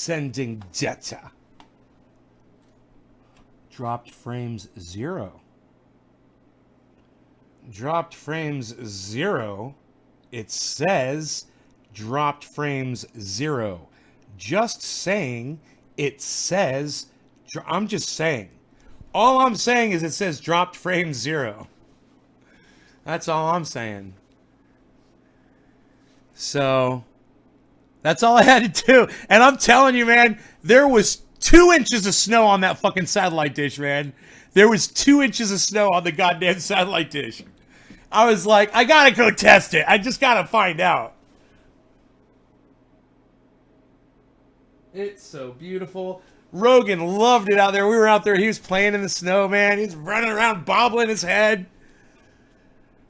Sending data. Dropped frames 0. Dropped frames 0. It says dropped frames 0. Just saying, it says, I'm just saying. All I'm saying is it says dropped frames 0. That's all I'm saying. So, that's all I had to do. And I'm telling you, man, there was 2 inches of snow on that fucking satellite dish, man. There was 2 inches of snow on the goddamn satellite dish. I was like, I gotta go test it. I just gotta find out. It's so beautiful. Rogan loved it out there. We were out there. He was playing in the snow, man. He's running around, bobbling his head.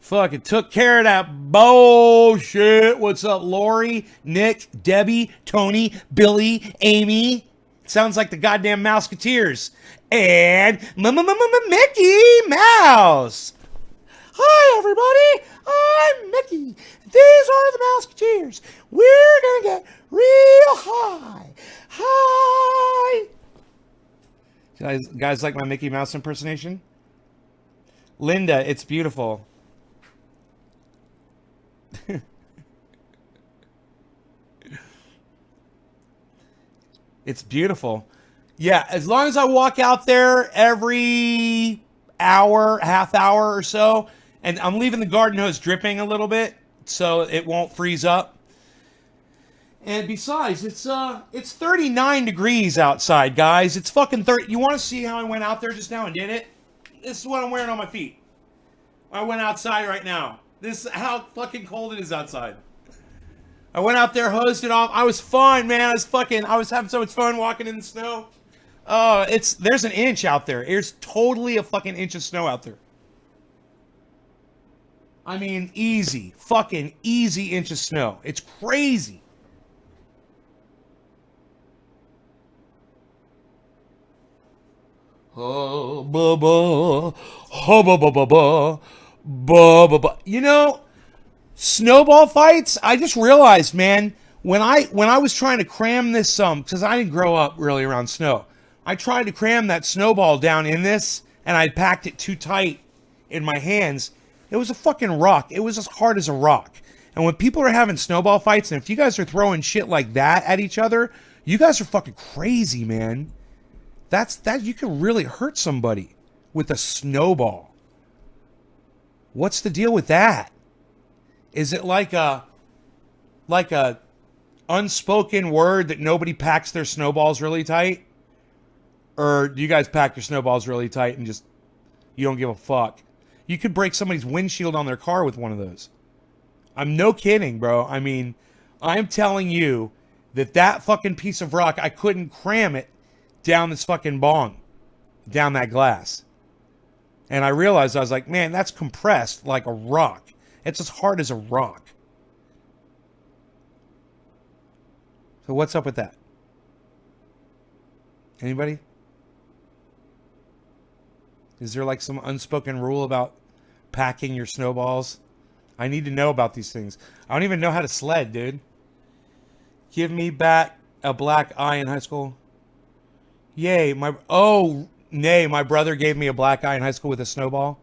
Fucking took care of that bullshit. What's up, Lori, Nick, Debbie, Tony, Billy, Amy? Sounds like the goddamn Mouseketeers. And Mickey Mouse. Hi, everybody. I'm Mickey. These are the Mouseketeers. We're going to get real high. Hi. Guys like my Mickey Mouse impersonation? Linda, it's beautiful. It's beautiful. Yeah, as long as I walk out there every hour, half hour or so, and I'm leaving the garden hose dripping a little bit so it won't freeze up. And besides, it's 39 degrees outside, guys. It's fucking 30. You want to see how I went out there just now and did it? This is what I'm wearing on my feet. I went outside right now. This is how fucking cold it is outside. I went out there, hosed it off. I was fine, man. I was having so much fun walking in the snow. There's an inch out there. There's totally a fucking inch of snow out there. I mean, fucking easy inch of snow. It's crazy. Oh, ba ba, ba. You know, snowball fights, I just realized, man, when I was trying to cram this because I didn't grow up really around snow. I tried to cram that snowball down in this, and I packed it too tight in my hands. It was a fucking rock. It was as hard as a rock. And when people are having snowball fights, and if you guys are throwing shit like that at each other, you guys are fucking crazy, man. That you can really hurt somebody with a snowball. What's the deal with that? Is it like a unspoken word that nobody packs their snowballs really tight? Or do you guys pack your snowballs really tight and just, you don't give a fuck? You could break somebody's windshield on their car with one of those. I'm no kidding, bro. I mean, I'm telling you that fucking piece of rock, I couldn't cram it down this fucking bong, down that glass. And I realized, I was like, man, that's compressed like a rock. It's as hard as a rock. So what's up with that? Anybody? Is there like some unspoken rule about packing your snowballs? I need to know about these things. I don't even know how to sled, dude. Give me back a black eye in high school. Yay, my brother gave me a black eye in high school with a snowball.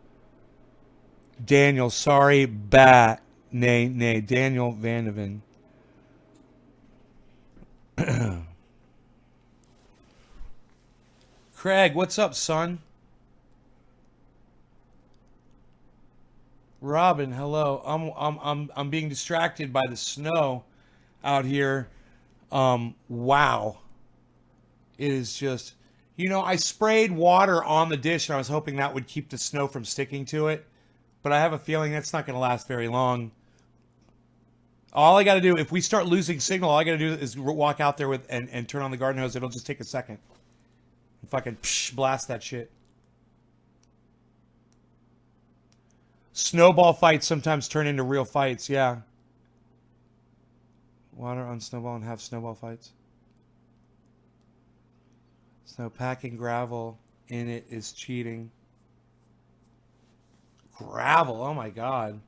Daniel, sorry, bat. Nay, Daniel Vandeven. Craig, what's up, son? Robin, hello. I'm being distracted by the snow out here. Wow. It is just, I sprayed water on the dish and I was hoping that would keep the snow from sticking to it. But I have a feeling that's not going to last very long. All I got to do, if we start losing signal, all I got to do is walk out there and turn on the garden hose. It'll just take a second. And fucking blast that shit. Snowball fights sometimes turn into real fights, yeah. Water on snowball and have snowball fights. So packing gravel in it is cheating. Gravel, oh my god.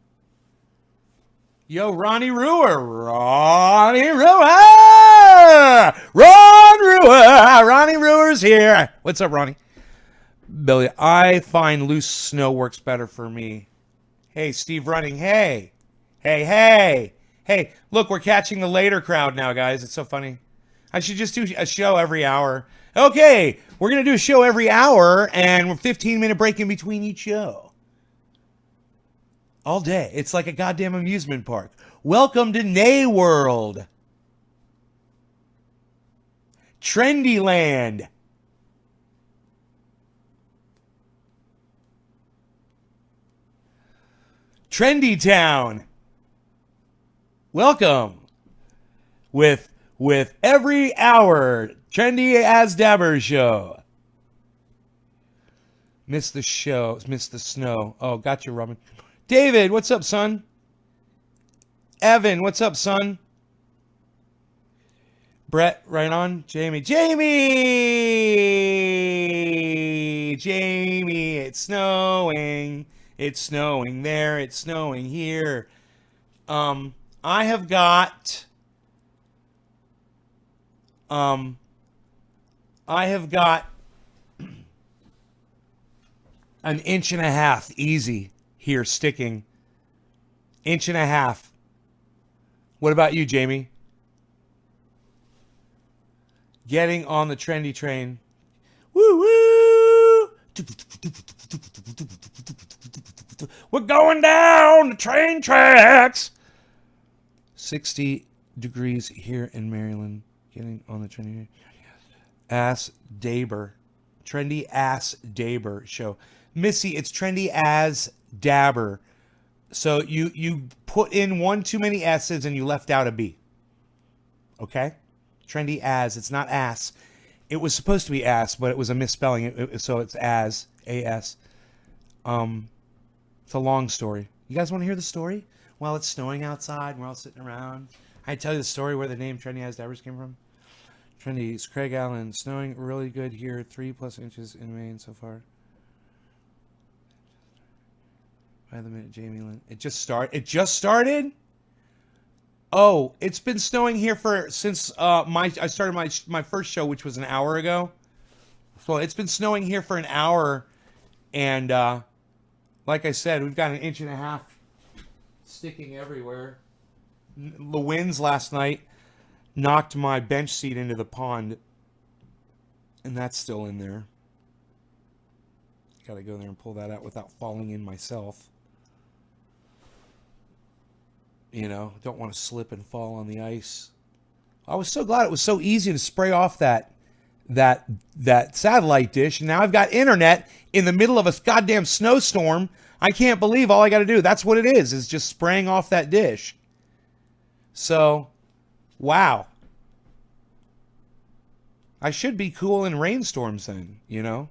Yo, Ronnie Ruhr! Ronnie Ruhr! Ronnie Brewer. Ronnie Brewer's here. What's up, Ronnie? Billy, I find loose snow works better for me. Hey, Steve Running. Hey. Hey, look, we're catching the later crowd now, guys. It's so funny. I should just do a show every hour. Okay, we're going to do a show every hour, and we're 15-minute break in between each show. All day. It's like a goddamn amusement park. Welcome to Nay World. Trendy Land. Trendy Town. Welcome. With every hour, Trendy as Dabber show. Miss the show, miss the snow. Oh, gotcha, Robin. David, what's up, son? Evan, what's up, son? Brett, right on. Jamie, it's snowing. It's snowing there. It's snowing here. I have got an inch and a half easy here sticking. Inch and a half. What about you, Jamie? Getting on the trendy train. Woo woo! We're going down the train tracks. 60 degrees here in Maryland. Getting on the trendy ass Dabber. Trendy ass Dabber show. Missy, it's trendy as Dabber. So you put in one too many S's and you left out a B. Okay? Trendy as. It's not ass. It was supposed to be ass, but it was a misspelling. So it's as. A-S. It's a long story. You guys want to hear the story? Well, it's snowing outside and we're all sitting around. I tell you the story where the name Trendy as Dabbers came from. Trendy's Craig Allen. Snowing really good here. 3+ inches in Maine so far. By the minute, Jamie Lynn. It just started? Oh, it's been snowing here since I started my first show, which was an hour ago. So it's been snowing here for an hour, and like I said, we've got an inch and a half sticking everywhere. The winds last night knocked my bench seat into the pond, and that's still in there. Got to go there and pull that out without falling in myself. You know, don't want to slip and fall on the ice. I was so glad it was so easy to spray off that satellite dish. And now I've got internet in the middle of a goddamn snowstorm. I can't believe all I got to do. That's what it is just spraying off that dish. So, wow. I should be cool in rainstorms then, you know,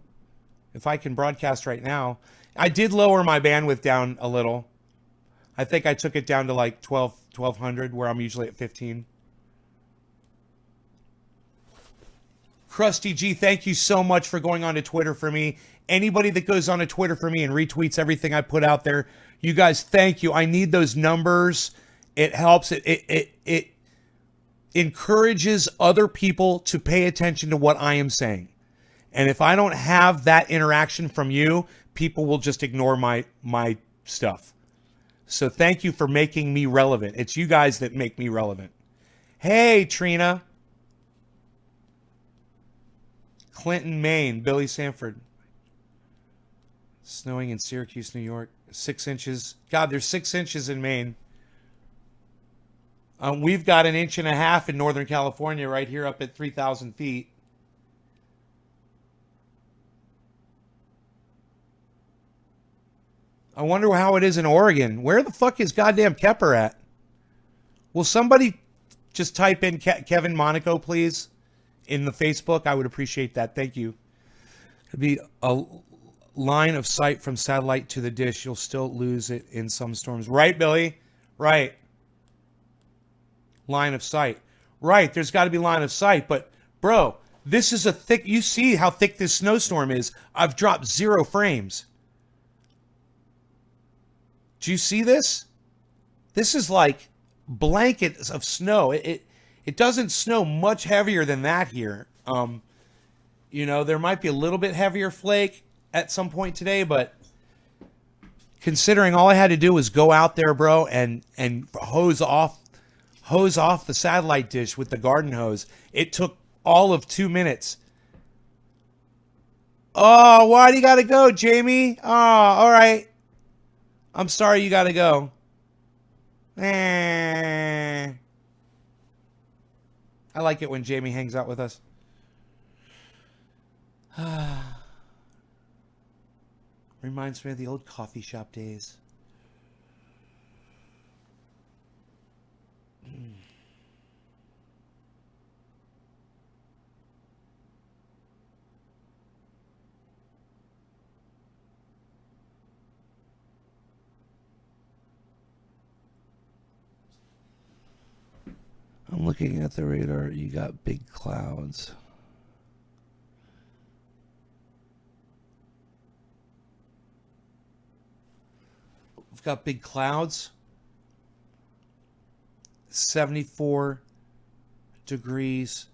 if I can broadcast right now. I did lower my bandwidth down a little. I think I took it down to like 1200, where I'm usually at 15. Krusty G, thank you so much for going on to Twitter for me. Anybody that goes on to Twitter for me and retweets everything I put out there, you guys, thank you. I need those numbers. It helps. It encourages other people to pay attention to what I am saying. And if I don't have that interaction from you, people will just ignore my stuff. So thank you for making me relevant. It's you guys that make me relevant. Hey, Trina. Clinton, Maine. Billy Sanford. Snowing in Syracuse, New York. 6 inches. God, there's 6 inches in Maine. We've got an inch and a half in Northern California right here up at 3,000 feet. I wonder how it is in Oregon. Where the fuck is goddamn Kepper at? Will somebody just type in Kevin Monaco, please, in the Facebook? I would appreciate that. Thank you. It'd be a line of sight from satellite to the dish. You'll still lose it in some storms. Right, Billy? Right. Line of sight. Right, there's got to be line of sight. But, bro, this is a thick... You see how thick this snowstorm is. I've dropped 0 frames. Do you see this? This is like blankets of snow. It doesn't snow much heavier than that here. There might be a little bit heavier flake at some point today, but considering all I had to do was go out there, bro, and hose off the satellite dish with the garden hose. It took all of 2 minutes. Oh, why do you gotta go, Jamie? Oh, all right. I'm sorry you gotta go. I like it when Jamie hangs out with us. Reminds me of the old coffee shop days. I'm looking at the radar. You got big clouds. We've got big clouds. 74 degrees.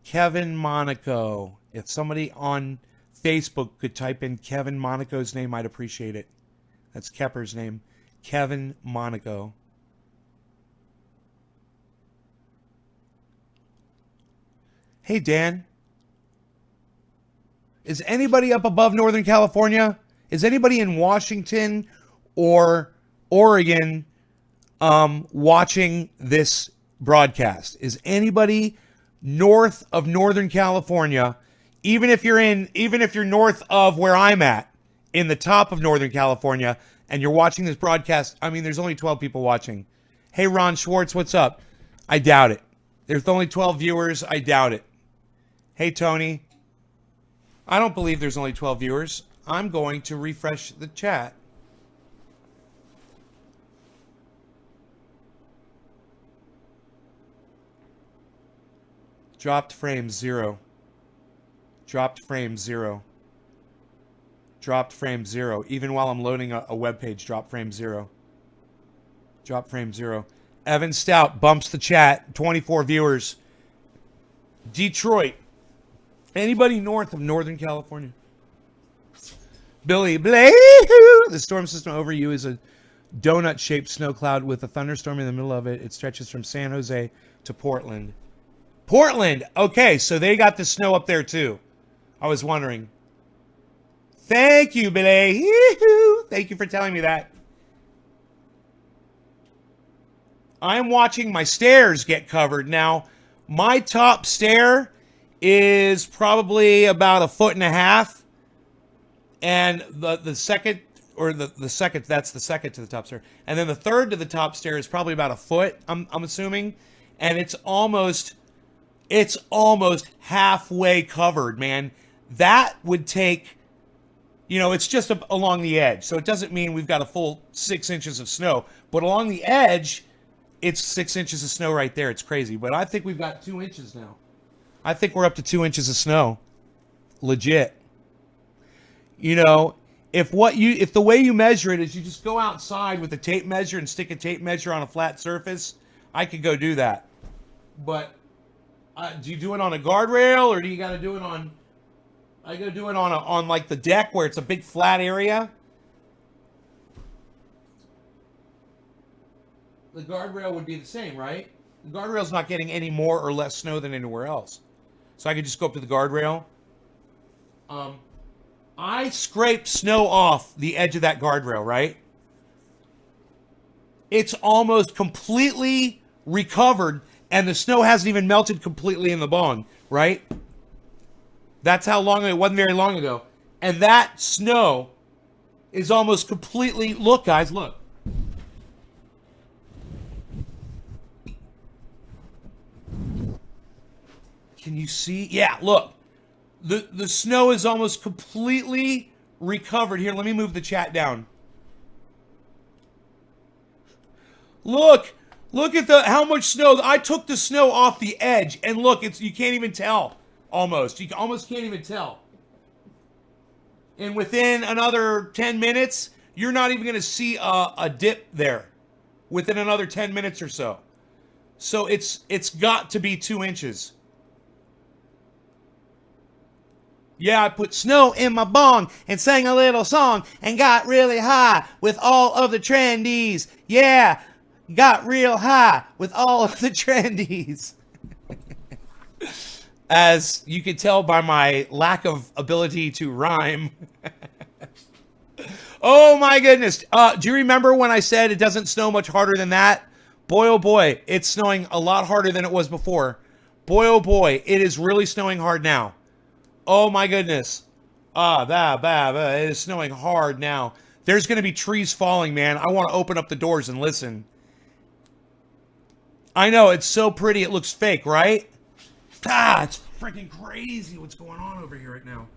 Kevin Monaco. If somebody on Facebook could type in Kevin Monaco's name, I'd appreciate it. That's Kepper's name. Kevin Monaco. Hey, Dan. Is anybody up above Northern California? Is anybody in Washington or Oregon watching this broadcast? Is anybody north of Northern California, even if you're north of where I'm at, in the top of Northern California, and you're watching this broadcast? I mean, there's only 12 people watching. Hey, Ron Schwartz, what's up? I doubt it. There's only 12 viewers. I doubt it. Hey, Tony. I don't believe there's only 12 viewers. I'm going to refresh the chat. Dropped frame 0. Dropped frame 0. Dropped frame 0. Even while I'm loading a web page, drop frame 0. Drop frame 0. Evan Stout bumps the chat. 24 viewers. Detroit. Anybody north of Northern California? Billy Blay. The storm system over you is a donut-shaped snow cloud with a thunderstorm in the middle of it. It stretches from San Jose to Portland. Portland. Okay, so they got the snow up there too. I was wondering. Thank you, Billy. Thank you for telling me that. I'm watching my stairs get covered. Now, my top stair is probably about 1.5 feet. And the second, or the second, that's the second to the top stair. And then the third to the top stair is probably about 1 foot, I'm assuming. And it's almost halfway covered, man. That would take, it's just along the edge. So it doesn't mean we've got a full 6 inches of snow. But along the edge, it's 6 inches of snow right there. It's crazy. But I think we've got 2 inches now. I think we're up to 2 inches of snow. Legit. If the way you measure it is you just go outside with a tape measure and stick a tape measure on a flat surface, I could go do that. But do you do it on a guardrail, or do you got to do it on? I got to do it on like the deck where it's a big flat area. The guardrail would be the same, right? The guardrail's not getting any more or less snow than anywhere else. So I could just go up to the guardrail. I scraped snow off the edge of that guardrail, right? It's almost completely recovered, and the snow hasn't even melted completely in the bong, right? That's how long it wasn't very long ago. And that snow is almost completely, look guys, look. Can you see? Yeah, look. The snow is almost completely recovered. Here, let me move the chat down. Look at how much snow. I took the snow off the edge, and look, you can't even tell. Almost. You almost can't even tell. And within another 10 minutes, you're not even going to see a dip there. Within another 10 minutes or so. So it's got to be 2 inches. Yeah, I put snow in my bong and sang a little song and got really high with all of the trendies. Yeah, got real high with all of the trendies. As you can tell by my lack of ability to rhyme. Oh my goodness. Do you remember when I said it doesn't snow much harder than that? Boy, oh boy, it's snowing a lot harder than it was before. Boy, oh boy, it is really snowing hard now. Oh my goodness. It is snowing hard now. There's going to be trees falling, man. I want to open up the doors and listen. I know, it's so pretty. It looks fake, right? It's freaking crazy what's going on over here right now.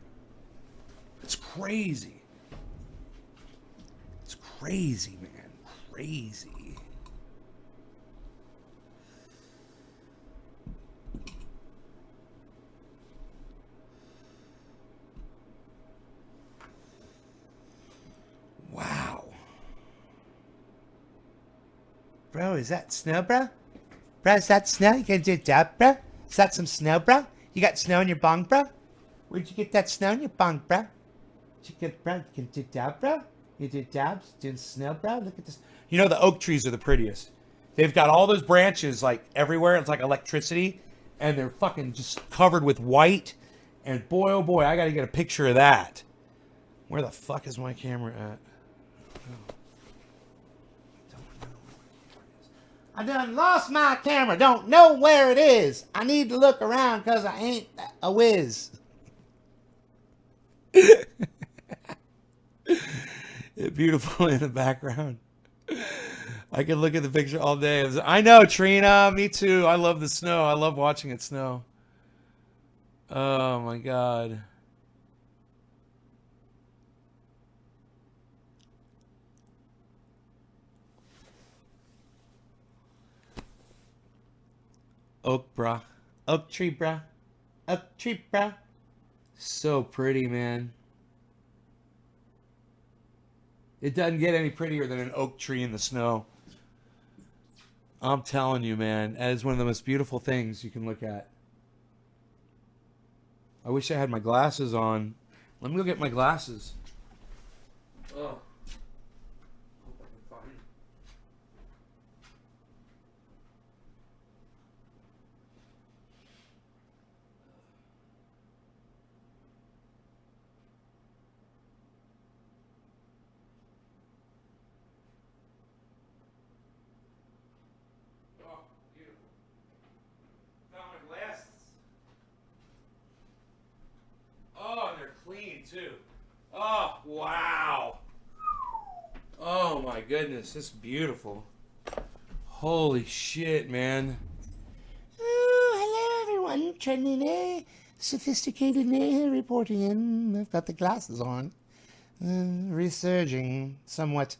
It's crazy. It's crazy, man. Crazy. Wow. Bro, is that snow, bro? Bro, is that snow? You gonna do that, bro? Is that some snow, bro? You got snow in your bong, bro? Where'd you get that snow in your bong, bro? Did you get, bro? You can do dab, bro? You do dabs? Doing snow, bro? Look at this. You know, the oak trees are the prettiest. They've got all those branches, like, everywhere. It's like electricity. And they're fucking just covered with white. And boy, oh boy, I gotta get a picture of that. Where the fuck is my camera at? I done lost my camera. Don't know where it is. I need to look around because I ain't a whiz. It's beautiful in the background. I can look at the picture all day. I know, Trina. Me too. I love the snow. I love watching it snow. Oh, my God. Oak, brah. Oak tree, brah. Oak tree, brah. So pretty, man. It doesn't get any prettier than an oak tree in the snow. I'm telling you, man. That is one of the most beautiful things you can look at. I wish I had my glasses on. Let me go get my glasses. Oh. Oh, and they're clean too. Oh, wow. Oh my goodness, it's beautiful. Holy shit, man. Oh, hello everyone. Trending sophisticated reporting in. I've got the glasses on. Resurging somewhat.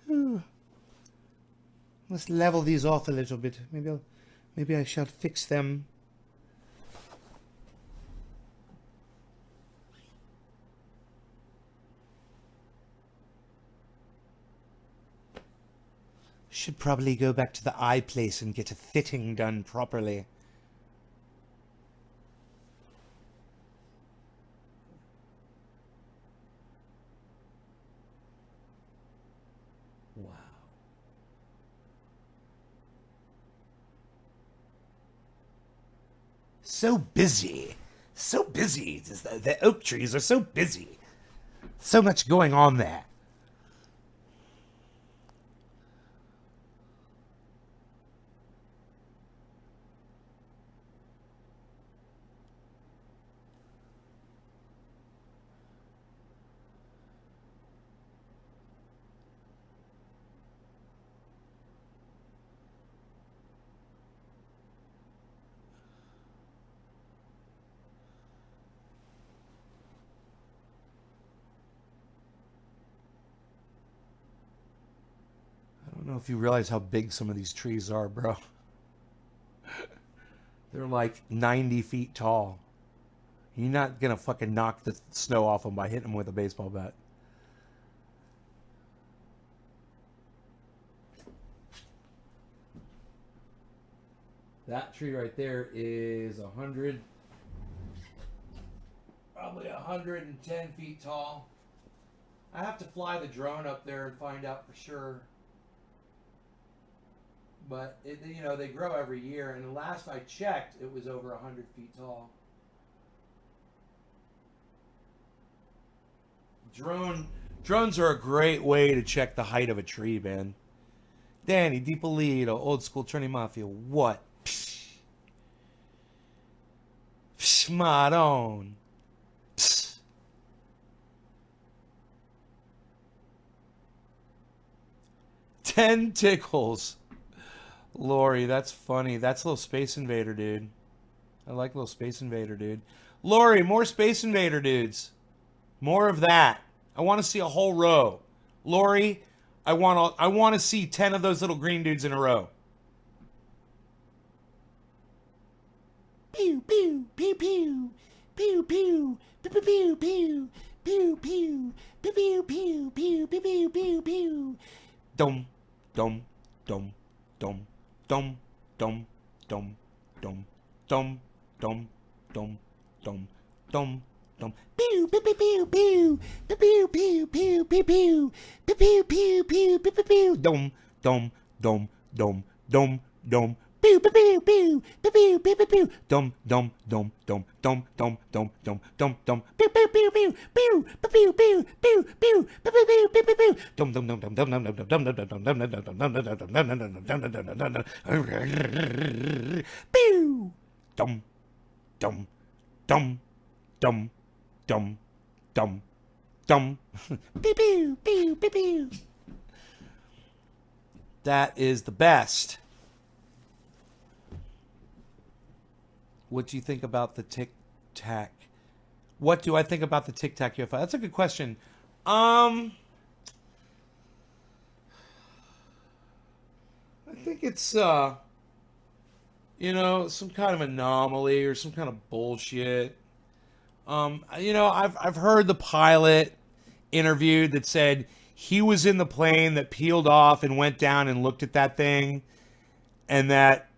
Ooh. Let's level these off a little bit. Maybe I shall fix them. Should probably go back to the eye place and get a fitting done properly. Wow. So busy. So busy. The oak trees are so busy. So much going on there. I don't know if you realize how big some of these trees are, bro. They're like 90 feet tall. You're not gonna fucking knock the snow off them by hitting them with a baseball bat. That tree right there is 100, probably 110 feet tall. I have to fly the drone up there and find out for sure. But they grow every year, and the last I checked, it was over 100 feet tall. Drones are a great way to check the height of a tree, man. Danny DiPolito, old school Trinity Mafia. What? Psh. Psh, Maron. Psh. Ten tickles. Lori, that's funny. That's a little Space Invader, dude. I like little Space Invader, dude. Lori, more Space Invader dudes. More of that. I want to see a whole row. Lori, I want to see 10 of those little green dudes in a row. Pew pew pew pew pew pew pew pew pew pew pew pew pew pew pew pew pew pew. Dum dum dum dum dum dum dum dum dum dum dum dum dum dum. Pew pew pew pew pew pew pew pew pew pew pew pew pew pew pew. Dum dum dum dum dum dum. Pew pew pew pew pew pew pew pew. Dum dum dum dum dum dum dum dum dum dum. Pew pew pew pew pew pew pew pew pew pew pew pew pew pew. Dum dum dum dum dum dum dum dum dum dum dum. Pew. Dum dum dum dum dum dum dum. Pew pew pew pew pew. That is the best. What do you think about the Tic Tac? What do I think about the Tic Tac UFO? That's a good question. I think it's some kind of anomaly or some kind of bullshit. I've heard the pilot interviewed that said he was in the plane that peeled off and went down and looked at that thing, and that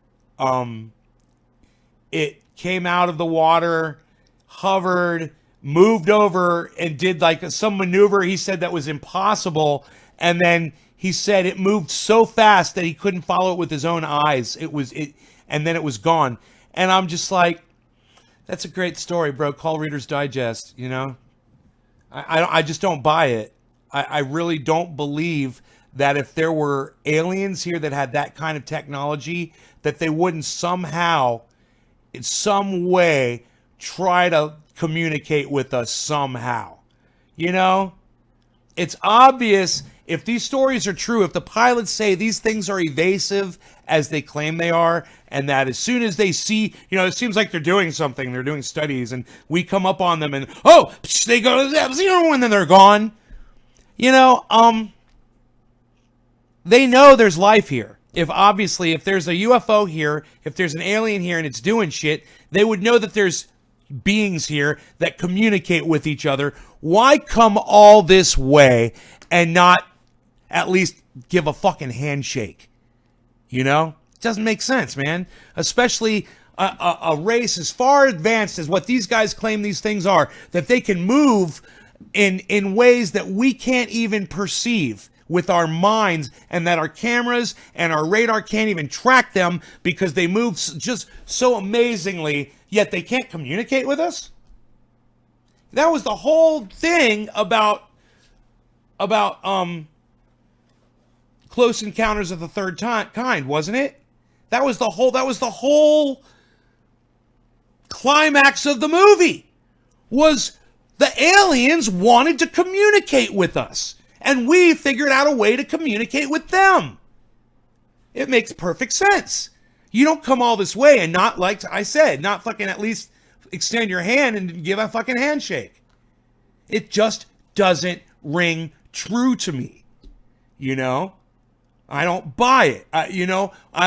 it came out of the water, hovered, moved over, and did like some maneuver he said that was impossible. And then he said it moved so fast that he couldn't follow it with his own eyes. And then it was gone. And I'm just like, that's a great story, bro. Call Reader's Digest, I just don't buy it. I really don't believe that if there were aliens here that had that kind of technology, that they wouldn't somehow, in some way, try to communicate with us somehow. It's obvious if these stories are true, if the pilots say these things are evasive as they claim they are, and that as soon as they see, it seems like they're doing something, they're doing studies, and we come up on them and, they go to zero, and then they're gone. They know there's life here. If there's a UFO here, if there's an alien here and it's doing shit, they would know that there's beings here that communicate with each other. Why come all this way and not at least give a fucking handshake? It doesn't make sense, man. Especially a race as far advanced as what these guys claim these things are, that they can move in ways that we can't even perceive with our minds, and that our cameras and our radar can't even track them because they move just so amazingly, yet they can't communicate with us. That was the whole thing about Close Encounters of the Third Kind, wasn't it? That was the whole climax of the movie, was the aliens wanted to communicate with us. And we figured out a way to communicate with them. It makes perfect sense. You don't come all this way and not, like I said, not fucking at least extend your hand and give a fucking handshake. It just doesn't ring true to me. I don't buy it. I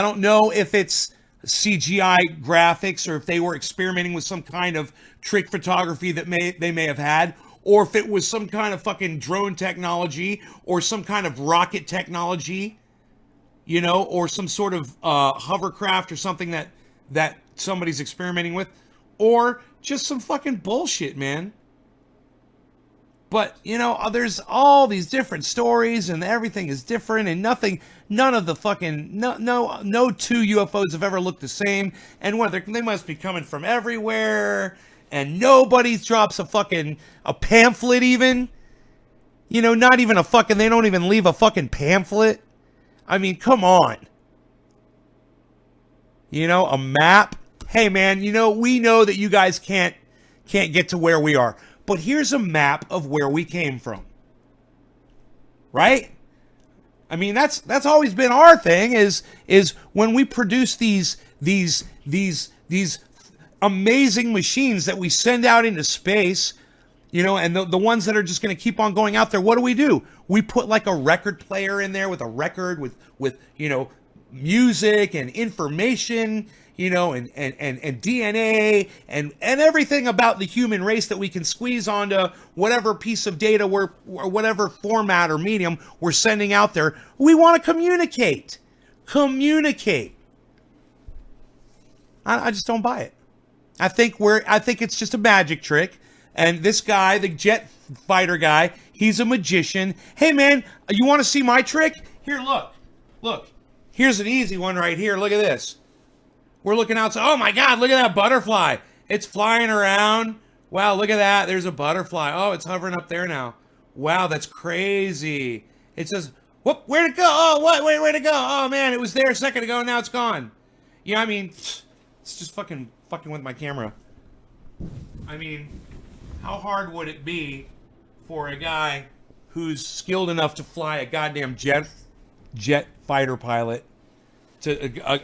don't know if it's CGI graphics or if they were experimenting with some kind of trick photography that they may have had, or if it was some kind of fucking drone technology or some kind of rocket technology, or some sort of hovercraft or something that somebody's experimenting with, or just some fucking bullshit, man. But, you know, there's all these different stories and everything is different and none of the fucking, no two UFOs have ever looked the same. And they must be coming from everywhere and nobody drops a pamphlet even. You know, not even they don't even leave a fucking pamphlet. I mean, come on. You know, a map. Hey man, you know, we know that you guys can't get to where we are. But here's a map of where we came from. Right? I mean, that's always been our thing is when we produce these amazing machines that we send out into space, you know, and the ones that are just going to keep on going out there, what do? We put like a record player in there with a record with you know, music and information, you know, and DNA and everything about the human race that we can squeeze onto whatever piece of data or whatever format or medium we're sending out there. We want to communicate. I just don't buy it. I think it's just a magic trick. And this guy, the jet fighter guy, he's a magician. Hey man, you want to see my trick? Here, look. Here's an easy one right here. Look at this. We're looking outside. Oh my God, look at that butterfly. It's flying around. Wow, look at that. There's a butterfly. Oh, it's hovering up there now. Wow, that's crazy. It says, whoop, where'd it go? Oh, what? Where'd it go? Oh man, it was there a second ago. Now it's gone. Yeah, I mean, it's just fucking with my camera. I mean, how hard would it be for a guy who's skilled enough to fly a goddamn jet fighter pilot to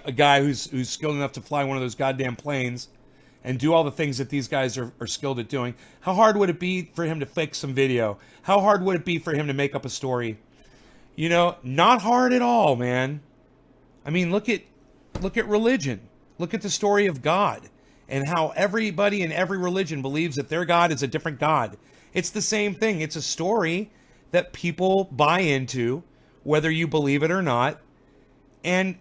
a guy who's skilled enough to fly one of those goddamn planes and do all the things that these guys are skilled at doing? How hard would it be for him to fake some video? How hard would it be for him to make up a story? You know, not hard at all, man. I mean, look at religion. Look at the story of God and how everybody in every religion believes that their God is a different God. It's the same thing. It's a story that people buy into, whether you believe it or not. And,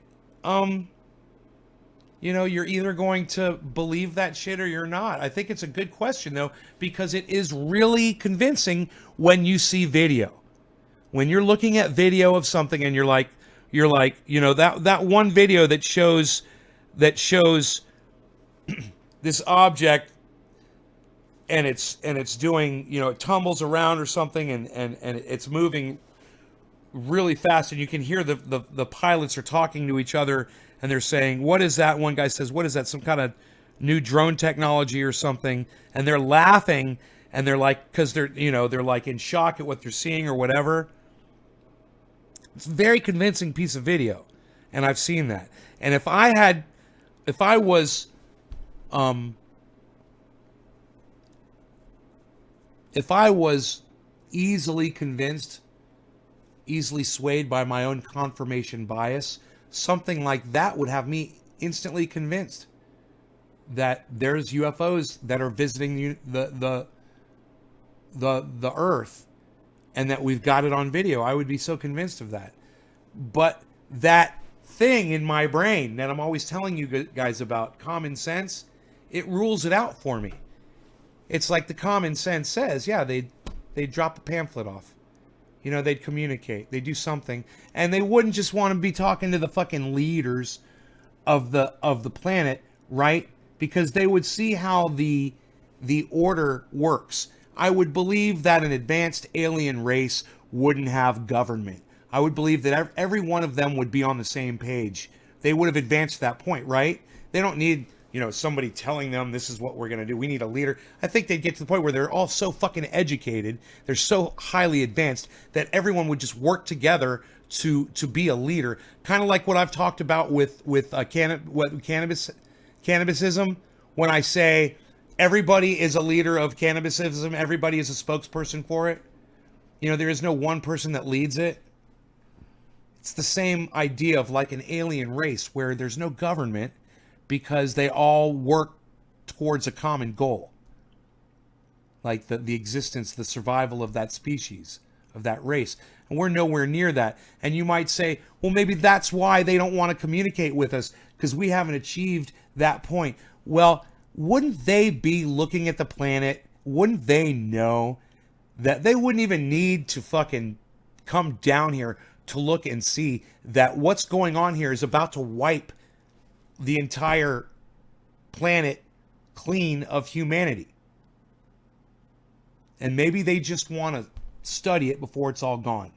you know, you're either going to believe that shit or you're not. I think it's a good question, though, because it is really convincing when you see video. When you're looking at video of something and you're like, you know, that one video that shows this object and it's doing, you know, it tumbles around or something and it's moving really fast and you can hear the pilots are talking to each other and they're saying, what is that? One guy says, what is that? Some kind of new drone technology or something. And they're laughing and they're like, because they're like in shock at what they're seeing or whatever. It's a very convincing piece of video. And I've seen that. And if I was easily convinced, easily swayed by my own confirmation bias, something like that would have me instantly convinced that there's UFOs that are visiting the Earth and that we've got it on video. I would be so convinced of that. But that thing in my brain that I'm always telling you guys about, common sense, it rules it out for me. It's like the common sense says, yeah, they'd drop a pamphlet off. You know, they'd communicate. They'd do something. And they wouldn't just want to be talking to the fucking leaders of the planet, right? Because they would see how the order works. I would believe that an advanced alien race wouldn't have government. I would believe that every one of them would be on the same page. They would have advanced to that point, right? They don't need, you know, somebody telling them this is what we're going to do. We need a leader. I think they'd get to the point where they're all so fucking educated, they're so highly advanced that everyone would just work together to be a leader. Kind of like what I've talked about with cannabisism. When I say everybody is a leader of cannabisism, everybody is a spokesperson for it. You know, there is no one person that leads it. It's the same idea of like an alien race where there's no government because they all work towards a common goal. Like the existence, the survival of that species, of that race. And we're nowhere near that. And you might say, well, maybe that's why they don't want to communicate with us, because we haven't achieved that point. Well, wouldn't they be looking at the planet? Wouldn't they know that they wouldn't even need to fucking come down here to look and see that what's going on here is about to wipe the entire planet clean of humanity. And maybe they just want to study it before it's all gone.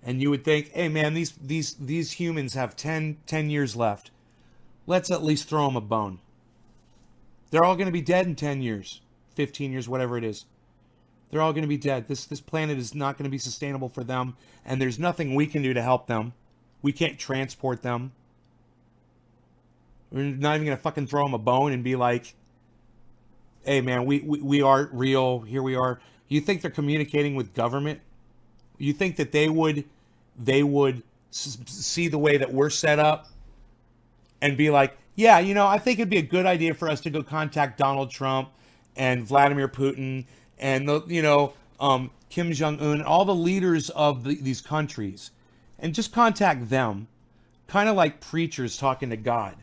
And you would think, hey man, these humans have 10 years left. Let's at least throw them a bone. They're all going to be dead in 10 years, 15 years, whatever it is. They're all going to be dead. This planet is not going to be sustainable for them, and there's nothing we can do to help them. We can't transport them. We're not even going to fucking throw them a bone and be like, hey man, we are real. Here we are. You think they're communicating with government? You think that they would see the way that we're set up and be like, yeah, you know, I think it'd be a good idea for us to go contact Donald Trump and Vladimir Putin and Kim Jong-un, all the leaders of these countries, and just contact them, kind of like preachers talking to God.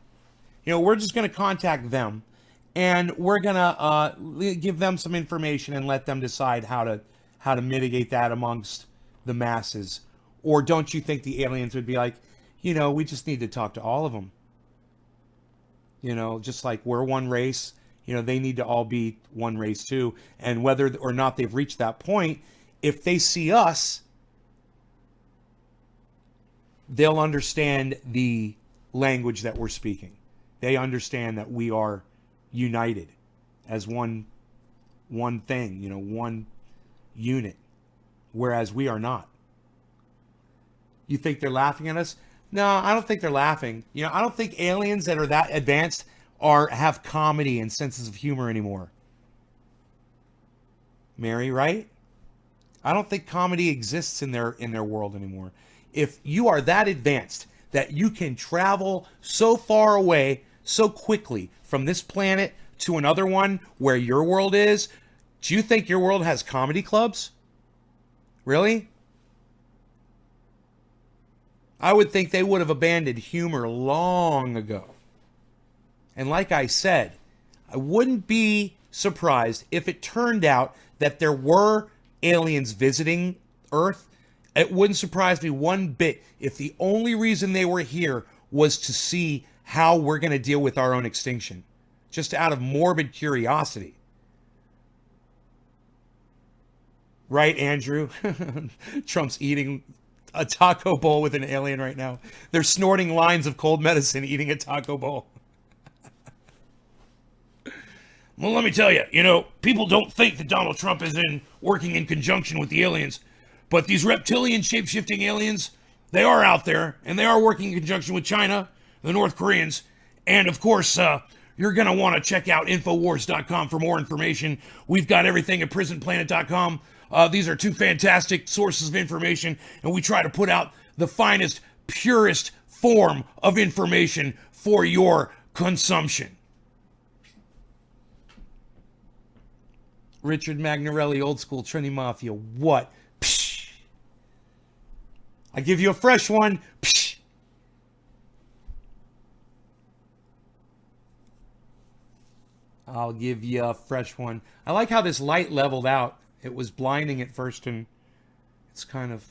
You know, we're just going to contact them, and we're going to give them some information and let them decide how to mitigate that amongst the masses. Or don't you think the aliens would be like, you know, we just need to talk to all of them? You know, just like we're one race, you know, they need to all be one race too. And whether or not they've reached that point, if they see us, they'll understand the language that we're speaking. They understand that we are united as one thing, you know, one unit, whereas we are not. You think they're laughing at us? No, I don't think they're laughing. You know, I don't think aliens that are that advanced have comedy and senses of humor anymore. Mary, right? I don't think comedy exists in their world anymore. If you are that advanced that you can travel so far away so quickly from this planet to another one where your world is, do you think your world has comedy clubs? Really? I would think they would have abandoned humor long ago. And like I said, I wouldn't be surprised if it turned out that there were aliens visiting Earth. It wouldn't surprise me one bit if the only reason they were here was to see how we're going to deal with our own extinction. Just out of morbid curiosity. Right, Andrew? Trump's eating a taco bowl with an alien right now. They're snorting lines of cold medicine eating a taco bowl. Well, let me tell you, you know, people don't think that Donald Trump is working in conjunction with the aliens, but these reptilian shape-shifting aliens, they are out there, and they are working in conjunction with China, the North Koreans, and of course, you're going to want to check out Infowars.com for more information. We've got everything at PrisonPlanet.com. These are two fantastic sources of information, and we try to put out the finest, purest form of information for your consumption. Richard Magnarelli, old school Trinity Mafia. What? Psh. I give you a fresh one. Psh. I'll give you a fresh one. I like how this light leveled out. It was blinding at first, and it's kind of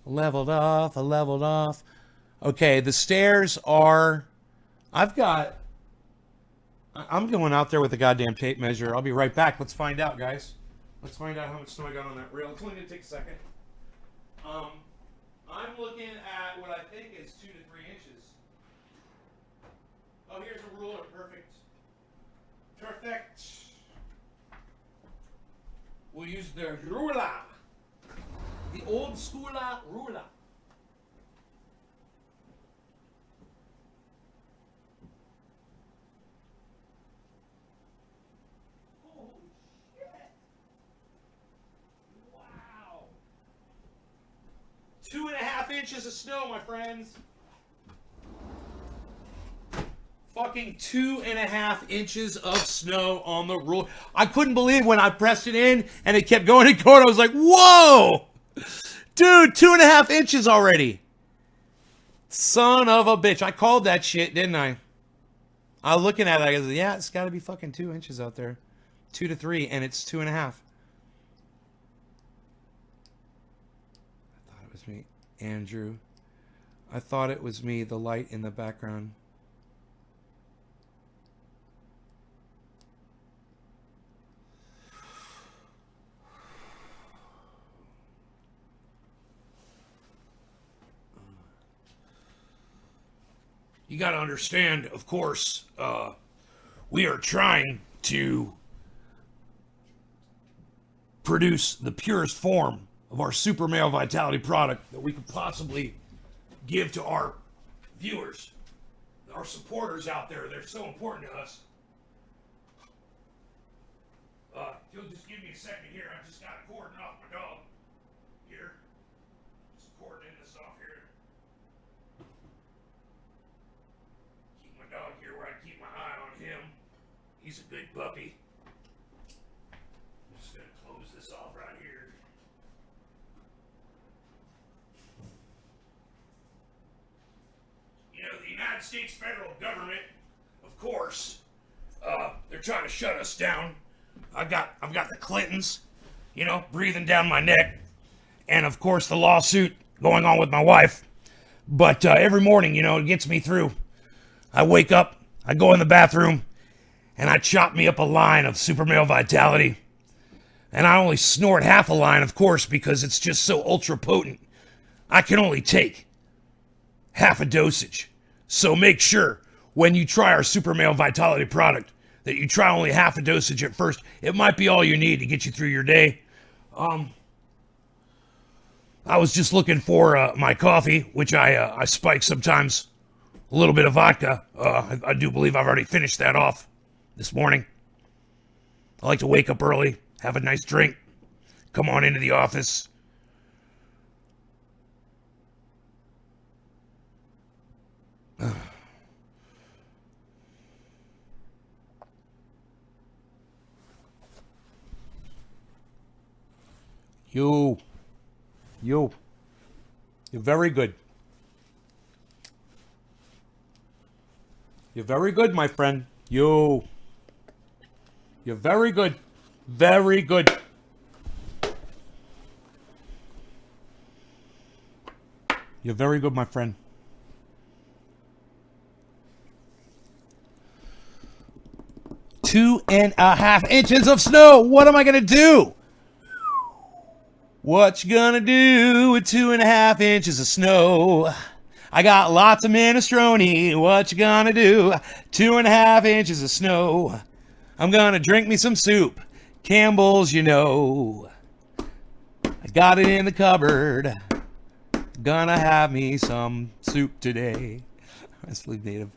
leveled off. Okay, the stairs are... I'm going out there with a goddamn tape measure. I'll be right back. Let's find out, guys. Let's find out how much snow I got on that rail. It's only going to take a second. I'm looking at what I think is 2 to 3 inches. Oh, here's a ruler. Perfect. Perfect. We'll use the ruler. The old school ruler. Holy shit. Wow. 2.5 inches of snow, my friends. Fucking 2.5 inches of snow on the ruler. I couldn't believe when I pressed it in and it kept going and going. I was like, whoa! Dude, 2.5 inches already. Son of a bitch. I called that shit, didn't I? I was looking at it. I go, yeah, it's got to be fucking 2 inches out there. 2 to 3, and it's 2.5. I thought it was me. Andrew. I thought it was me, the light in the background. You got to understand, of course, we are trying to produce the purest form of our Super Male Vitality product that we could possibly give to our viewers, our supporters out there. They're so important to us. If you'll just give me a second here, I just got to cordon off my dog. Here. Just cordoning this off here. Keep my dog here where I keep my eye on him. He's a good puppy. I'm just going to close this off right here. You know, the United States federal government, of course, they're trying to shut us down. I've got the Clintons, you know, breathing down my neck. And, of course, the lawsuit going on with my wife. But every morning, you know, it gets me through. I wake up, I go in the bathroom, and I chop me up a line of Super Male Vitality. And I only snort half a line, of course, because it's just so ultra potent. I can only take half a dosage. So make sure when you try our Super Male Vitality product that you try only half a dosage at first. It might be all you need to get you through your day. I was just looking for my coffee, which I spike sometimes. A little bit of vodka. I do believe I've already finished that off this morning. I like to wake up early, have a nice drink, come on into the office. You're very good. You're very good, my friend. You're very good. Very good. You're very good, my friend. Two and a half inches of snow. What am I going to do? What you gonna do with 2.5 inches of snow? I got lots of minestrone. What you gonna do? 2.5 inches of snow. I'm gonna drink me some soup. Campbell's, you know. I got it in the cupboard. Gonna have me some soup today. I believe native.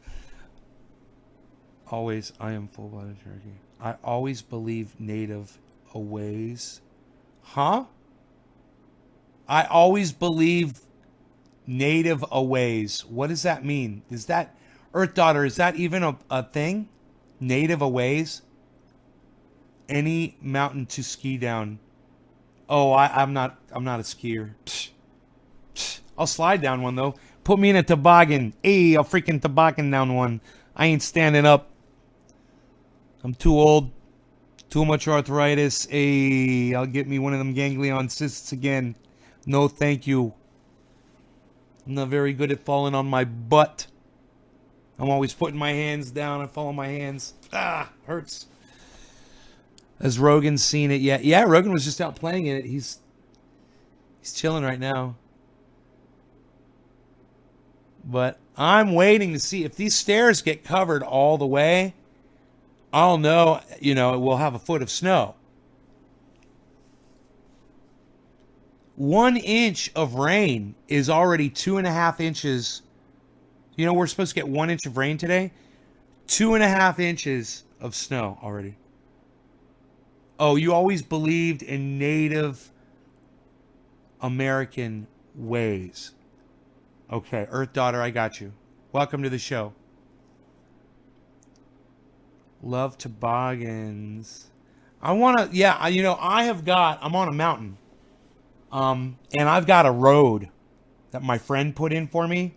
Always, I am full-blooded turkey. I always believe native always. Huh? I always believe native aways. What does that mean? Is that, Earth Daughter, is that even a thing? Native aways? Any mountain to ski down. Oh, I'm not a skier. Psh. Psh. I'll slide down one though. Put me in a toboggan. Hey, I'll freaking toboggan down one. I ain't standing up. I'm too old. Too much arthritis. Hey, I'll get me one of them ganglion cysts again. No, thank you. I'm not very good at falling on my butt. I'm always putting my hands down and fall on my hands. Ah, hurts. Has Rogan seen it yet? Yeah, Rogan was just out playing it. He's chilling right now. But I'm waiting to see if these stairs get covered all the way. I'll know, you know, we'll have a foot of snow. 1 inch of rain is already 2.5 inches. You know, we're supposed to get 1 inch of rain today. 2.5 inches of snow already. Oh, you always believed in Native American ways. Okay, Earth Daughter, I got you. Welcome to the show. Love toboggans. I want to, yeah, you know, I'm on a mountain. And I've got a road that my friend put in for me.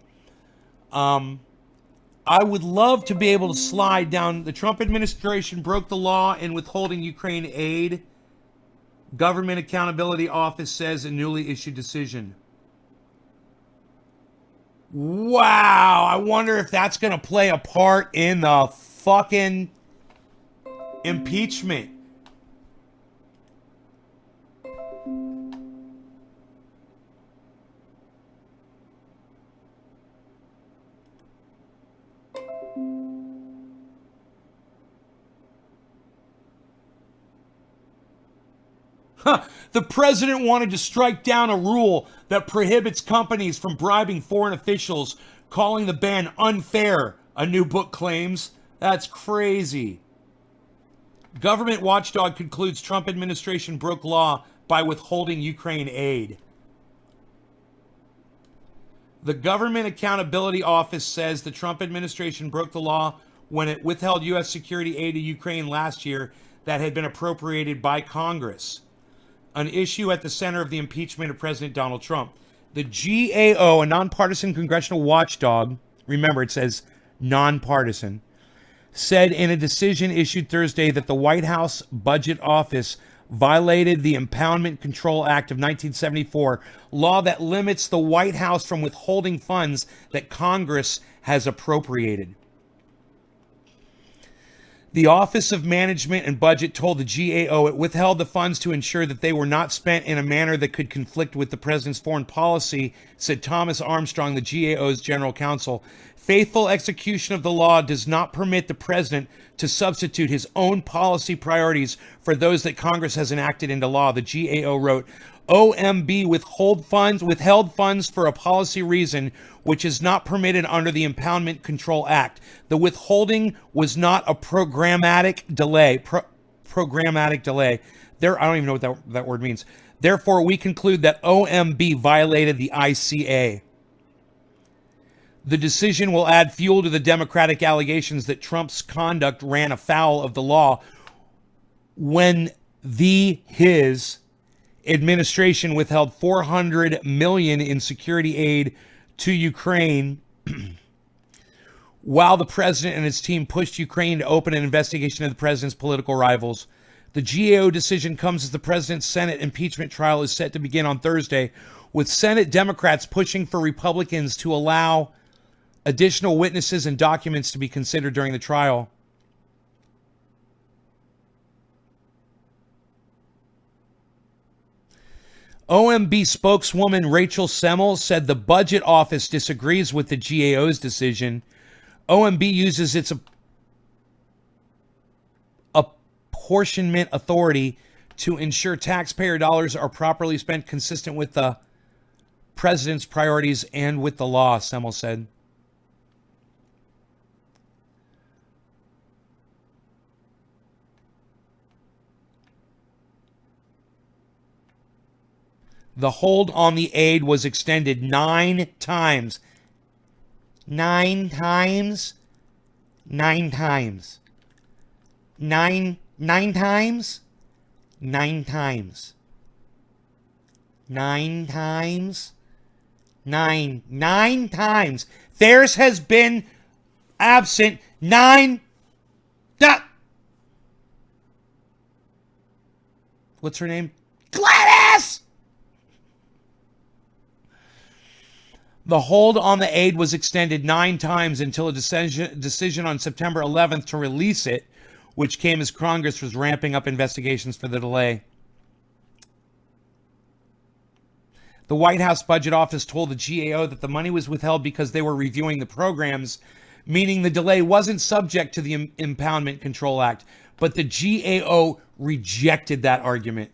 I would love to be able to slide down. The Trump administration broke the law in withholding Ukraine aid. Government Accountability Office says in newly issued decision. Wow, I wonder if that's going to play a part in the fucking impeachment. The president wanted to strike down a rule that prohibits companies from bribing foreign officials, calling the ban unfair, a new book claims. That's crazy. Government watchdog concludes Trump administration broke law by withholding Ukraine aid. The Government Accountability Office says the Trump administration broke the law when it withheld U.S. security aid to Ukraine last year that had been appropriated by Congress, an issue at the center of the impeachment of President Donald Trump. The GAO, a nonpartisan congressional watchdog, remember it says nonpartisan, said in a decision issued Thursday that the White House Budget Office violated the Impoundment Control Act of 1974, law that limits the White House from withholding funds that Congress has appropriated. The Office of Management and Budget told the GAO it withheld the funds to ensure that they were not spent in a manner that could conflict with the president's foreign policy, said Thomas Armstrong, the GAO's general counsel. Faithful execution of the law does not permit the president to substitute his own policy priorities for those that Congress has enacted into law, the GAO wrote. OMB withheld funds for a policy reason which is not permitted under the Impoundment Control Act. The withholding was not a programmatic delay. Programmatic delay. There, I don't even know what that word means. Therefore, we conclude that OMB violated the ICA. The decision will add fuel to the Democratic allegations that Trump's conduct ran afoul of the law when his administration withheld $400 million in security aid to Ukraine while the president and his team pushed Ukraine to open an investigation of the president's political rivals. The GAO decision comes as the president's Senate impeachment trial is set to begin on Thursday, with Senate Democrats pushing for Republicans to allow additional witnesses and documents to be considered during the trial. OMB spokeswoman Rachel Semmel said the budget office disagrees with the GAO's decision. OMB uses its apportionment authority to ensure taxpayer dollars are properly spent consistent with the president's priorities and with the law, Semmel said. The hold on the aid was extended 9 times. 9 times? 9 times. 9 times? 9 times. 9 times? 9 times. Theirs has been absent 9. What's her name? Gladys! The hold on the aid was extended 9 times until a decision on September 11th to release it, which came as Congress was ramping up investigations for the delay. The White House Budget Office told the GAO that the money was withheld because they were reviewing the programs, meaning the delay wasn't subject to the Impoundment Control Act, but the GAO rejected that argument.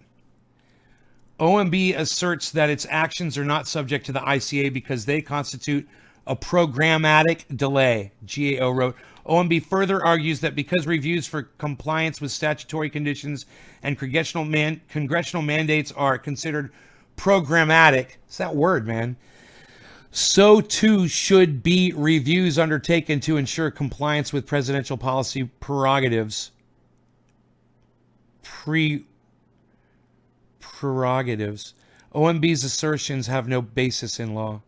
OMB asserts that its actions are not subject to the ICA because they constitute a programmatic delay, GAO wrote. OMB further argues that because reviews for compliance with statutory conditions and congressional mandates are considered programmatic, it's that word, man, so too should be reviews undertaken to ensure compliance with presidential policy prerogatives. Prerogatives. OMB's assertions have no basis in law.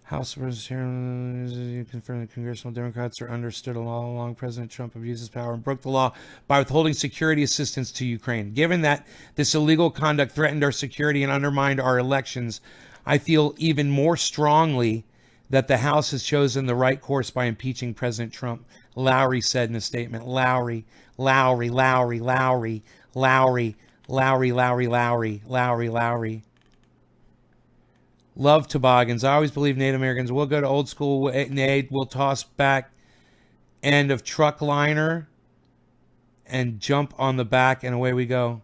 House Representatives confirmed that congressional Democrats are understood all along President Trump abuses power and broke the law by withholding security assistance to Ukraine. Given that this illegal conduct threatened our security and undermined our elections, I feel even more strongly that the House has chosen the right course by impeaching President Trump, Lowry said in a statement. Lowry. Love toboggans. I always believe Native Americans will go to old school Nate. We'll toss back end of truck liner and jump on the back, and away we go.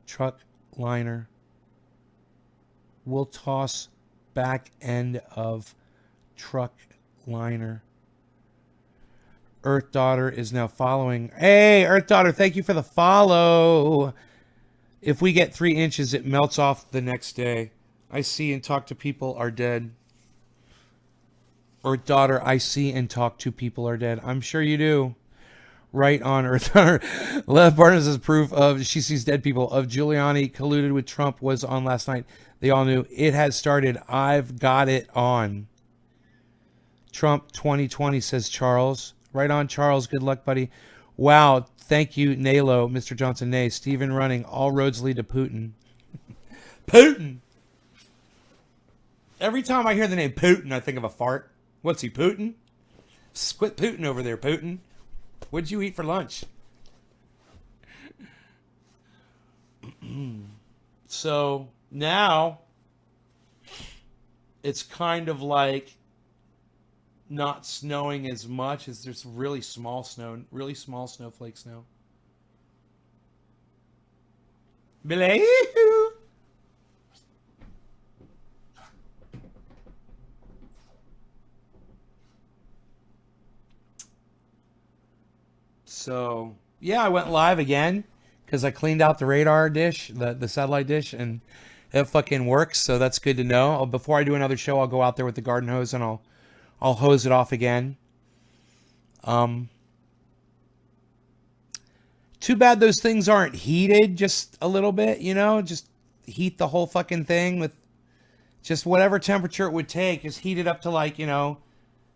Truck liner. We'll toss back end of truck liner. Earth Daughter is now following. Hey, Earth Daughter, thank you for the follow. If we get 3 inches, it melts off the next day. I see and talk to people are dead. Earth Daughter, I see and talk to people are dead. I'm sure you do. Right on, Earth Daughter. Lev Barnes is proof of she sees dead people. Of Giuliani colluded with Trump was on last night. They all knew it had started. I've got it on. Trump 2020, says Charles. Right on, Charles. Good luck, buddy. Wow. Thank you, Nalo, Mr. Johnson. Nay. Stephen running. All roads lead to Putin. Putin. Every time I hear the name Putin, I think of a fart. What's he, Putin? Quit Putin over there, Putin. What'd you eat for lunch? So now it's kind of like not snowing as much as there's really small snow, really small snowflakes now. Belay. So, yeah, I went live again because I cleaned out the radar dish, the satellite dish, and it fucking works. So that's good to know. Before I do another show, I'll go out there with the garden hose and I'll hose it off again. Too bad those things aren't heated just a little bit, you know? Just heat the whole fucking thing with just whatever temperature it would take. Just heat it up to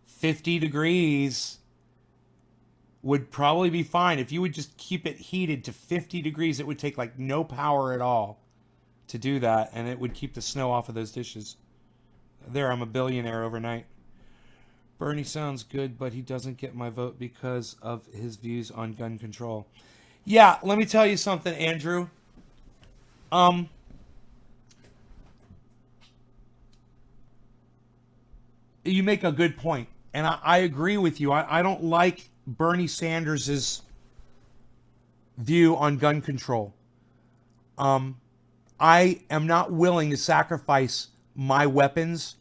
50 degrees. Would probably be fine. If you would just keep it heated to 50 degrees, it would take no power at all to do that, and it would keep the snow off of those dishes. There, I'm a billionaire overnight. Bernie sounds good, but he doesn't get my vote because of his views on gun control. Yeah, let me tell you something, Andrew. You make a good point, and I agree with you. I don't like Bernie Sanders' view on gun control. I am not willing to sacrifice my weapons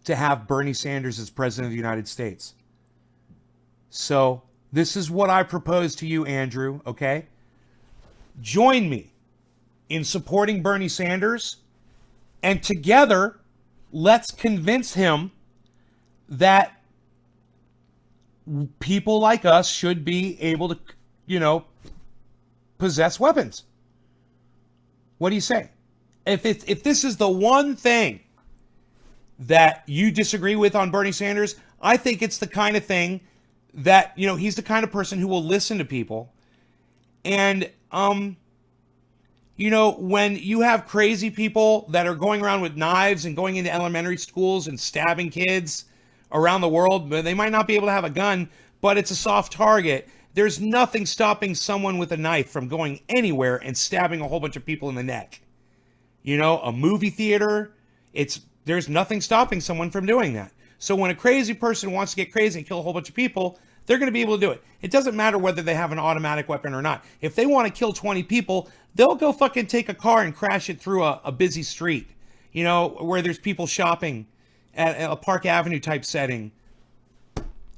to have Bernie Sanders as president of the United States. So this is what I propose to you, Andrew, okay? Join me in supporting Bernie Sanders, and together, let's convince him that people like us should be able to, possess weapons. What do you say? If this is the one thing that you disagree with on Bernie Sanders, I think it's the kind of thing that, he's the kind of person who will listen to people. And, when you have crazy people that are going around with knives and going into elementary schools and stabbing kids around the world, but they might not be able to have a gun, but it's a soft target. There's nothing stopping someone with a knife from going anywhere and stabbing a whole bunch of people in the neck. A movie theater, there's nothing stopping someone from doing that. So when a crazy person wants to get crazy and kill a whole bunch of people, they're going to be able to do it. It doesn't matter whether they have an automatic weapon or not. If they want to kill 20 people, they'll go fucking take a car and crash it through a busy street, where there's people shopping at a Park Avenue type setting.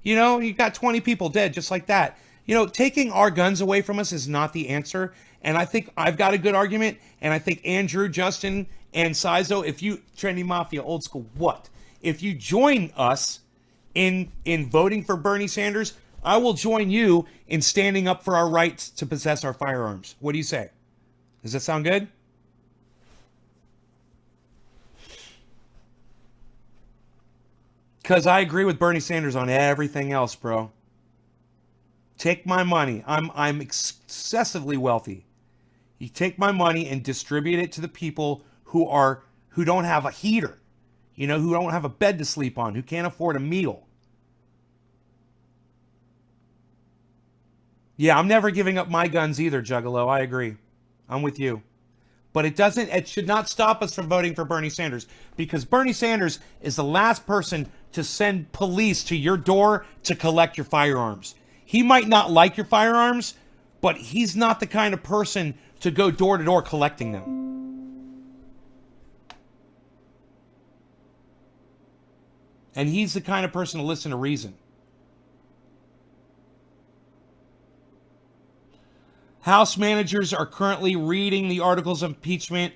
You've got 20 people dead just like that. Taking our guns away from us is not the answer. And I think I've got a good argument. And I think Andrew, Justin, and Sizo, Trendy Mafia, old school, what? If you join us in voting for Bernie Sanders, I will join you in standing up for our rights to possess our firearms. What do you say? Does that sound good? Because I agree with Bernie Sanders on everything else, bro. Take my money. I'm excessively wealthy. You take my money and distribute it to the people who don't have a heater, who don't have a bed to sleep on, who can't afford a meal. Yeah, I'm never giving up my guns either, Juggalo. I agree. I'm with you. But it should not stop us from voting for Bernie Sanders, because Bernie Sanders is the last person to send police to your door to collect your firearms. He might not like your firearms, but he's not the kind of person to go door to door collecting them. And he's the kind of person to listen to reason. House managers are currently reading the articles of impeachment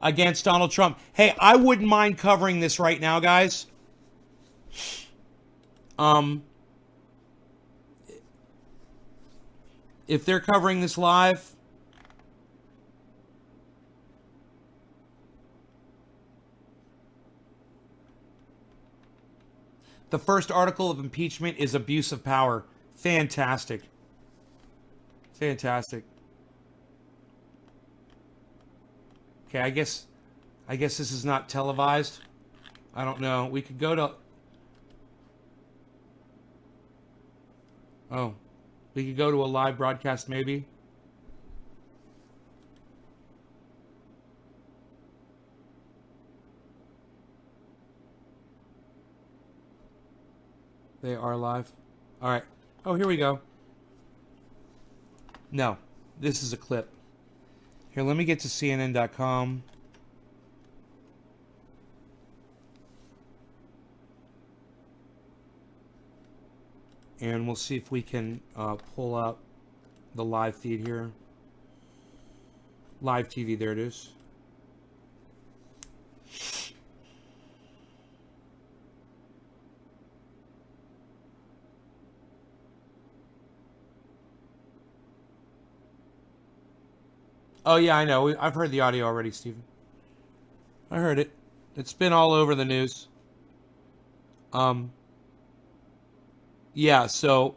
against Donald Trump. Hey, I wouldn't mind covering this right now, guys. If they're covering this live, the first article of impeachment is abuse of power. Fantastic. Fantastic. Okay, I guess this is not televised. I don't know. We could go to... Oh. We could go to a live broadcast maybe. They are live. All right. Oh, here we go. No, this is a clip. Here, let me get to CNN.com. And we'll see if we can pull up the live feed here. Live TV, there it is. Oh, yeah, I know. I've heard the audio already, Stephen. I heard it. It's been all over the news. Yeah, so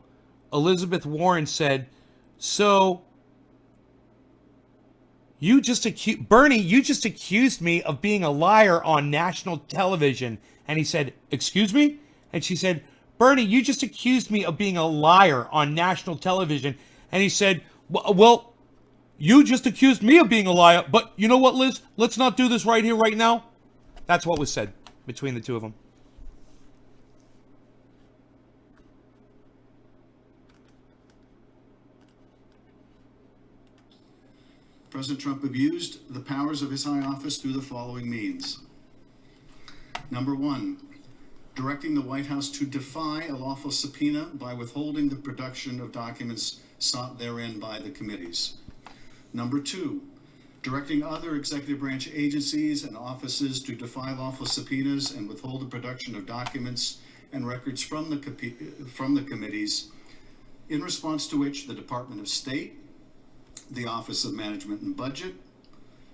Elizabeth Warren said, so Bernie, you just accused me of being a liar on national television. And he said, excuse me? And she said, Bernie, you just accused me of being a liar on national television. And he said, well, you just accused me of being a liar. But you know what, Liz? Let's not do this right here, right now. That's what was said between the two of them. President Trump abused the powers of his high office through the following means. Number one, directing the White House to defy a lawful subpoena by withholding the production of documents sought therein by the committees. Number two, directing other executive branch agencies and offices to defy lawful subpoenas and withhold the production of documents and records from the committees, in response to which the Department of State, the Office of Management and Budget,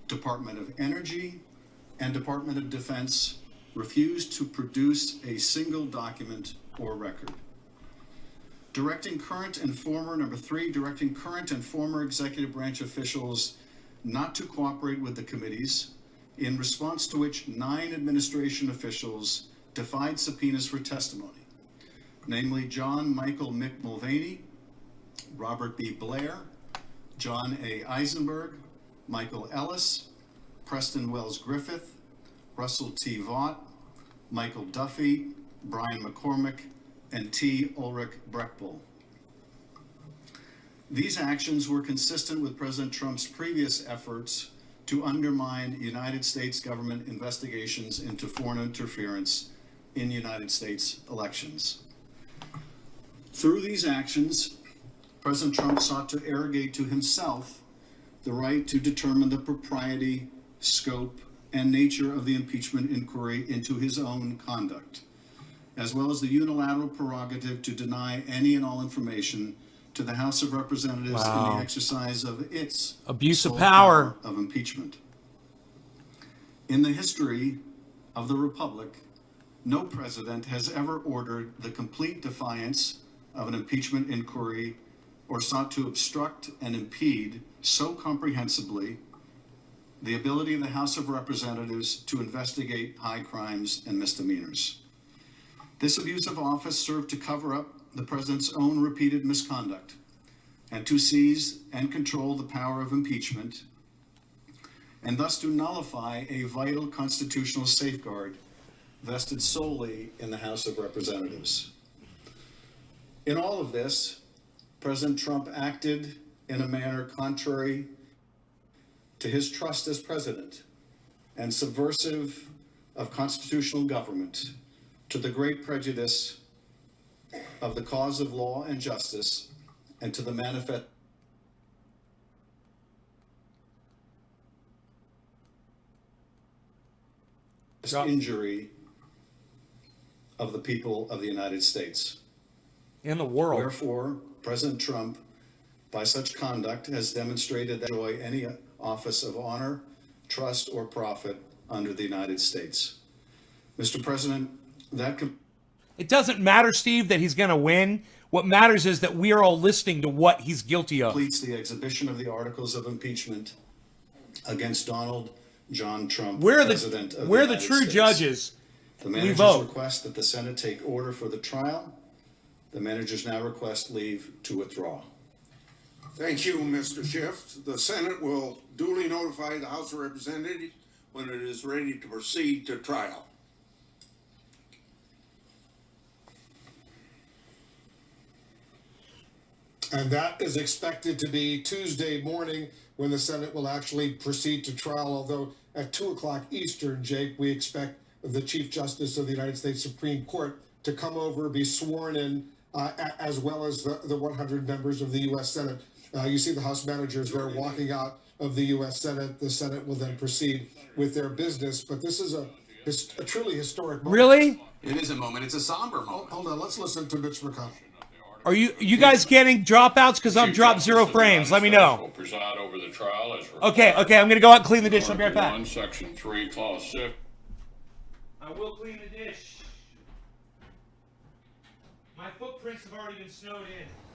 Department of Energy, and Department of Defense refused to produce a single document or record. Directing current and former executive branch officials not to cooperate with the committees, in response to which 9 administration officials defied subpoenas for testimony, namely John Michael Mick Mulvaney, Robert B. Blair, John A. Eisenberg, Michael Ellis, Preston Wells Griffith, Russell T. Vaught, Michael Duffy, Brian McCormick, and T. Ulrich Breckbull. These actions were consistent with President Trump's previous efforts to undermine United States government investigations into foreign interference in United States elections. Through these actions, President Trump sought to arrogate to himself the right to determine the propriety, scope, and nature of the impeachment inquiry into his own conduct, as well as the unilateral prerogative to deny any and all information to the House of Representatives in the exercise of its abuse of power of impeachment. In the history of the Republic, no president has ever ordered the complete defiance of an impeachment inquiry or sought to obstruct and impede so comprehensively the ability of the House of Representatives to investigate high crimes and misdemeanors. This abuse of office served to cover up the president's own repeated misconduct and to seize and control the power of impeachment, and thus to nullify a vital constitutional safeguard vested solely in the House of Representatives. In all of this, President Trump acted in a manner contrary to his trust as president and subversive of constitutional government, to the great prejudice of the cause of law and justice, and to the manifest injury of the people of the United States. In the world. Wherefore, President Trump, by such conduct, has demonstrated that enjoy any office of honor, trust, or profit under the United States. Mr. President, that It doesn't matter, Steve, that he's going to win. What matters is that we are all listening to what he's guilty of. completes the exhibition of the articles of impeachment against Donald John Trump, We're President the of we're the the United true States. judges. The We managers vote. request that the Senate take order for the trial. The managers now request leave to withdraw. Thank you, Mr. Schiff. The Senate will duly notify the House of Representatives when it is ready to proceed to trial. And that is expected to be Tuesday morning when the Senate will actually proceed to trial. Although at 2 o'clock Eastern, Jake, we expect the Chief Justice of the United States Supreme Court to come over, be sworn in, as well as the 100 members of the U.S. Senate. You see the House managers there walking out of the U.S. Senate. The Senate will then proceed with their business. But this is a truly historic moment. Really? It is a moment. It's a somber moment. Hold on, let's listen to Mitch McConnell. Are you guys getting dropouts? Because I'm dropped 0 frames. Let me know. Will preside over the trial as Okay, I'm going to go out and clean the dish. I'll be right back. 1, Section 3, Clause 6. I will clean the dish. My footprints have already been snowed in.